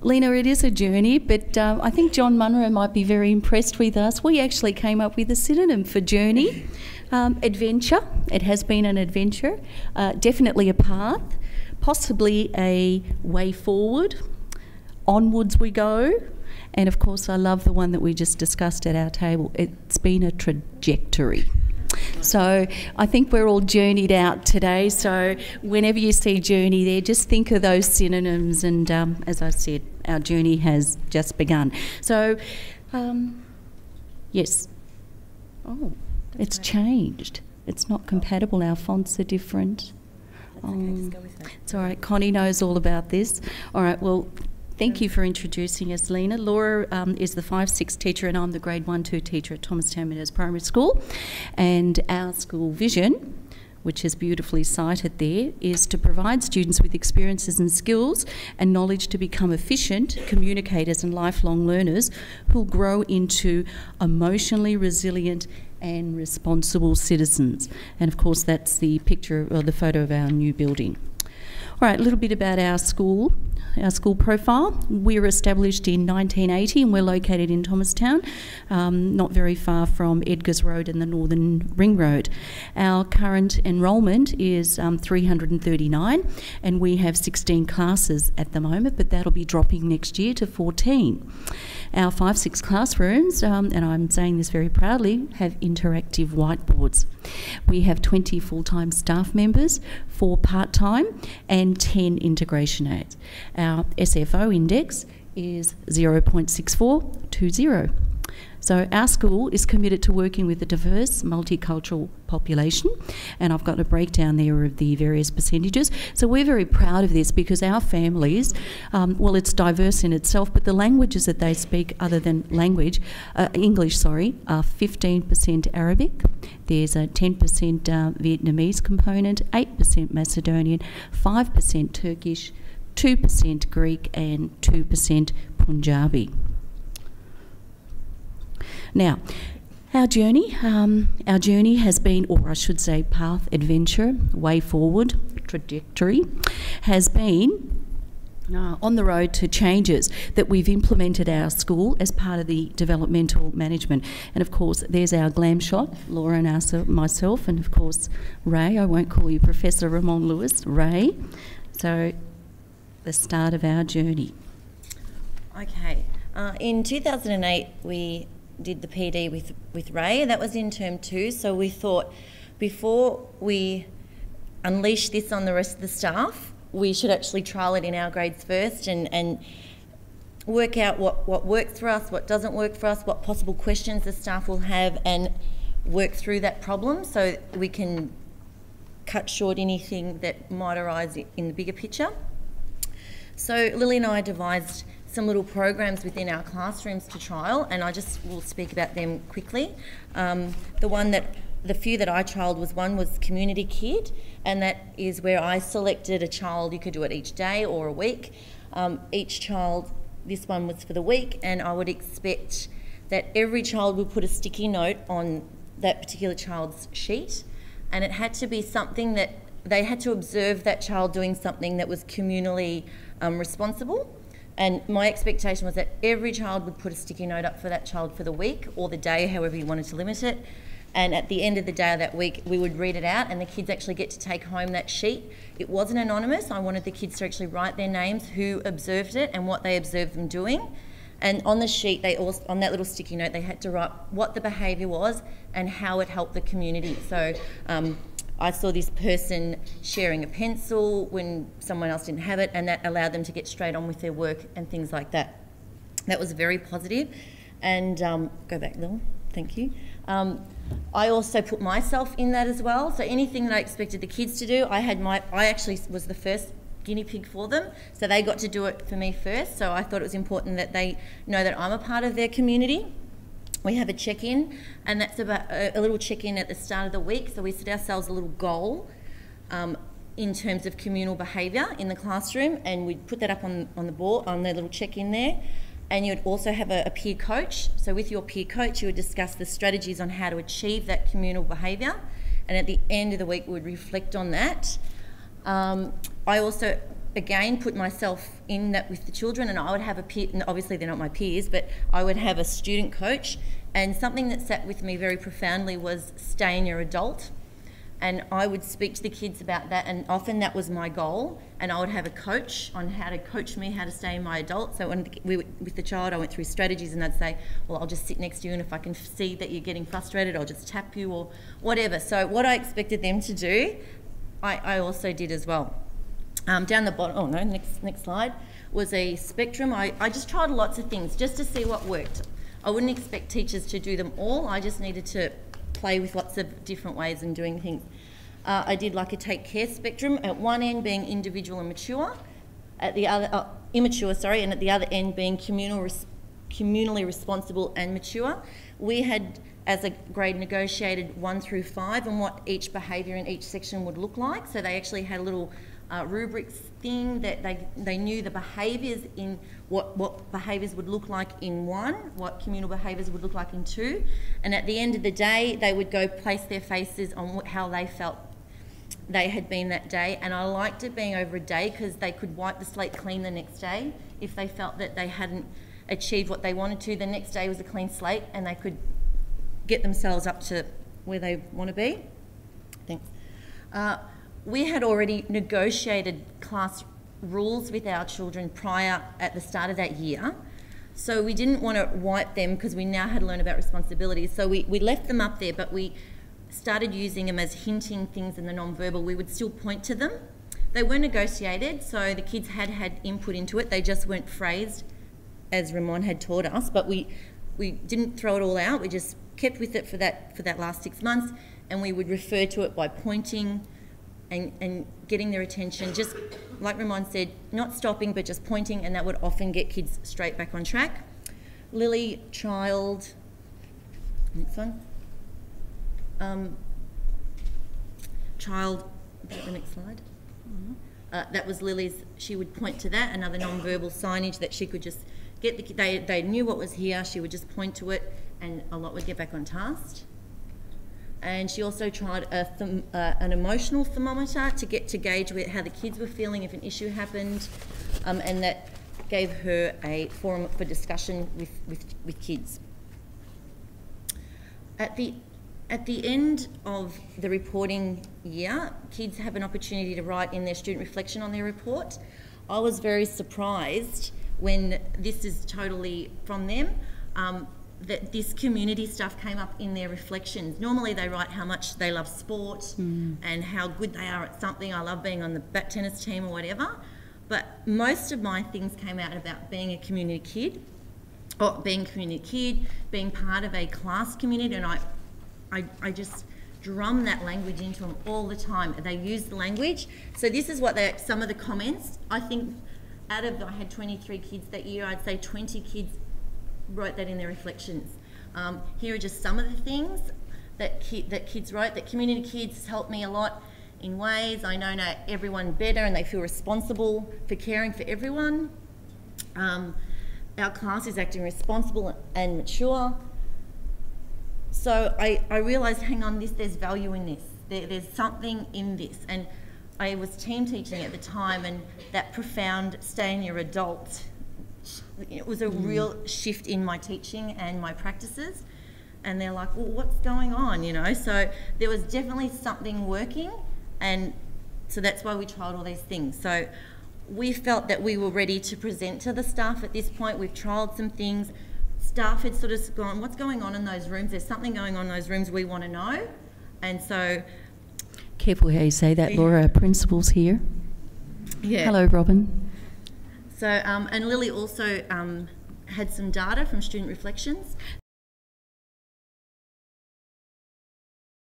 Lena, it is a journey, but I think John Munro might be very impressed with us. We actually came up with a synonym for journey. Adventure. It has been an adventure. Definitely a path. Possibly a way forward. Onwards we go. And of course, I love the one that we just discussed at our table. It's been a trajectory. So I think we're all journeyed out today. So whenever you see journey there, just think of those synonyms. And as I said, our journey has just begun. So, yes. Oh, it's changed. It's not compatible. Our fonts are different. Okay, just go with it. It's all right. Connie knows all about this. All right, well, thank you for introducing us, Lena. Laura is the 5-6 teacher and I'm the grade 1-2 teacher at Thomastown Meadows Primary School. And our school vision, which is beautifully cited there, is to provide students with experiences and skills and knowledge to become efficient communicators and lifelong learners who'll grow into emotionally resilient and responsible citizens. And of course that's the picture or the photo of our new building. All right, a little bit about our school profile. We were established in 1980 and we're located in Thomastown, not very far from Edgars Road and the Northern Ring Road. Our current enrolment is 339 and we have 16 classes at the moment, but that'll be dropping next year to 14. Our 5-6 classrooms, and I'm saying this very proudly, have interactive whiteboards. We have 20 full-time staff members, 4 part-time and 10 integration aides. Our SFO index is 0.6420. So our school is committed to working with a diverse, multicultural population, and I've got a breakdown there of the various percentages. So we're very proud of this because our families, well, it's diverse in itself, but the languages that they speak other than English, are 15% Arabic. There's a 10% Vietnamese component, 8% Macedonian, 5% Turkish, 2% Greek and 2% Punjabi. Now, our journey has been, or I should say path, adventure, way forward, trajectory, has been on the road to changes that we've implemented at our school as part of the developmental management. And of course, there's our glam shot, Laura and myself, and of course, Ray. I won't call you Professor Ramon Lewis, Ray. So, the start of our journey. Okay. In 2008, we did the PD with Ray, and that was in term 2. So we thought before we unleash this on the rest of the staff, we should actually trial it in our grades first and work out what works for us, what doesn't work for us, what possible questions the staff will have, and work through that problem so we can cut short anything that might arise in the bigger picture. So Lily and I devised some little programs within our classrooms to trial, and I just will speak about them quickly. The few that I trialled one was Community Kid, and that is where I selected a child. You could do it each day or a week. Each child, this one was for the week, and I would expect that every child would put a sticky note on that particular child's sheet, and it had to be something that they had to observe that child doing something that was communally responsible. And my expectation was that every child would put a sticky note up for that child for the week or the day, however you wanted to limit it. And at the end of the day of that week, we would read it out and the kids actually get to take home that sheet. It wasn't anonymous. I wanted the kids to actually write their names, who observed it and what they observed them doing. And on the sheet, on that little sticky note, they had to write what the behaviour was and how it helped the community. So I saw this person sharing a pencil when someone else didn't have it, and that allowed them to get straight on with their work and things like that. That was very positive. And go back, Lil. Thank you. I also put myself in that as well. So anything that I expected the kids to do, I actually was the first guinea pig for them. So they got to do it for me first. So I thought it was important that they know that I'm a part of their community. We have a check-in, and that's about a little check-in at the start of the week. So we set ourselves a little goal in terms of communal behaviour in the classroom, and we'd put that up on the board, on the little check-in there. And you'd also have a peer coach. So with your peer coach, you would discuss the strategies on how to achieve that communal behaviour. And at the end of the week, we would reflect on that. I also again put myself in that with the children, and I would have a peer, and obviously they're not my peers, but I would have a student coach, and something that sat with me very profoundly was stay in your adult. And I would speak to the kids about that, and often that was my goal, and I would have a coach on how to coach me how to stay in my adult. So when with the child, I went through strategies, and I'd say, well, I'll just sit next to you, and if I can see that you're getting frustrated, I'll just tap you or whatever. So what I expected them to do, I also did as well. Down the bottom, oh no, next slide, was a spectrum. I just tried lots of things just to see what worked. I wouldn't expect teachers to do them all. I just needed to play with lots of different ways and doing things. I did like a take care spectrum, at one end being individual and mature, at the other, immature, sorry, and at the other end being communally responsible and mature. We had, as a grade, negotiated 1 through 5 and what each behaviour in each section would look like. So they actually had a little rubrics thing that they knew the behaviours in what behaviours would look like in 1, what communal behaviours would look like in 2, and at the end of the day they would go place their faces on how they felt they had been that day. And I liked it being over a day because they could wipe the slate clean the next day if they felt that they hadn't achieved what they wanted to. The next day was a clean slate and they could get themselves up to where they want to be. Thanks. We had already negotiated class rules with our children prior at the start of that year. So we didn't want to wipe them because we now had learned about responsibilities. So we left them up there, but we started using them as hinting things in the non-verbal. We would still point to them. They were negotiated, so the kids had input into it. They just weren't phrased as Ramon had taught us, but we didn't throw it all out. We just kept with it for that last 6 months, and we would refer to it by pointing and getting their attention, just like Ramon said, not stopping but just pointing, and that would often get kids straight back on track. Lily, child, next one. Child, the next slide. That was Lily's, she would point to that, another non-verbal signage that she could just get, they knew what was here, she would just point to it and a lot would get back on task. And she also tried an emotional thermometer to gauge how the kids were feeling if an issue happened, and that gave her a forum for discussion with kids. At the end of the reporting year, kids have an opportunity to write in their student reflection on their report. I was very surprised when this is totally from them, that this community stuff came up in their reflections. Normally they write how much they love sport and how good they are at something. I love being on the bat tennis team or whatever. But most of my things came out about being a community kid, being part of a class community, and I just drum that language into them all the time. They use the language. So this is what some of the comments, I think I had 23 kids that year, I'd say 20 kids wrote that in their reflections. Here are just some of the things that kids wrote. That community kids helped me a lot in ways. I know everyone better and they feel responsible for caring for everyone. Our class is acting responsible and mature. So I realised, hang on, there's value in this. There's something in this. And I was team teaching at the time, and that profound stay in your adult, it was a real shift in my teaching and my practices. And they're like, well, what's going on, you know? So there was definitely something working, and so that's why we trialled all these things. So we felt that we were ready to present to the staff at this point. We've trialled some things. Staff had sort of gone, what's going on in those rooms? There's something going on in those rooms we want to know. And so... Careful how you say that, Laura. Our principal's here. Yeah. Hello, Robin. So, and Lily also had some data from student reflections.